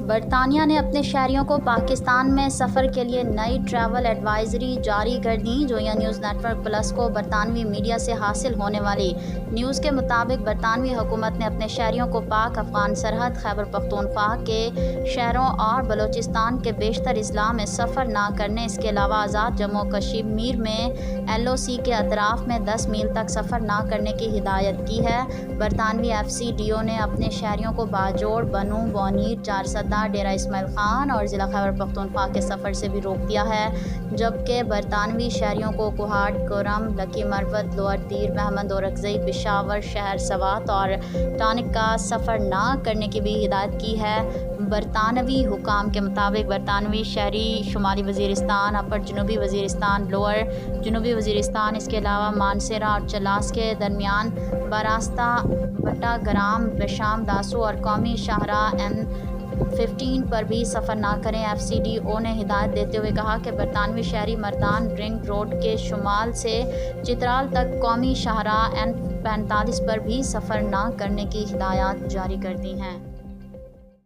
برطانیہ نے اپنے شہریوں کو پاکستان میں سفر کے لیے نئی ٹریول ایڈوائزری جاری کر دی۔ جویا نیوز نیٹ ورک پلس کو برطانوی میڈیا سے حاصل ہونے والی نیوز کے مطابق برطانوی حکومت نے اپنے شہریوں کو پاک افغان سرحد، خیبر پختونخوا کے شہروں اور بلوچستان کے بیشتر اضلاع میں سفر نہ کرنے، اس کے علاوہ آزاد جموں و کشمیر میں LOC کے اطراف میں 10 میل تک سفر نہ کرنے کی ہدایت کی ہے۔ برطانوی FCDO نے اپنے شہریوں کو باجوڑ، بنوں، بونیر، چارسدہ، ڈیرہ اسماعیل خان اور ضلع خیبر پختونخوا کے سفر سے بھی روک دیا ہے، جبکہ برطانوی شہریوں کو کوہاٹ، کرم، لکی مروت، لوئر دیر، محمد اورکزئی، پشاور، شہر سوات اور ٹانک کا سفر نہ کرنے کی بھی ہدایت کی ہے۔ برطانوی حکام کے مطابق برطانوی شہری شمالی وزیرستان، اپر جنوبی وزیرستان، لوئر جنوبی وزیرستان، اس کے علاوہ مانسہرہ اور چلاس کے درمیان براستہ، بٹاگرام، بشام، داسو اور قومی شاہراہ N15 پر بھی سفر نہ کریں۔ FCDO نے ہدایت دیتے ہوئے کہا کہ برطانوی شہری مردان رنگ روڈ کے شمال سے چترال تک قومی شاہراہ N45 پر بھی سفر نہ کرنے کی ہدایات جاری کر دی ہیں۔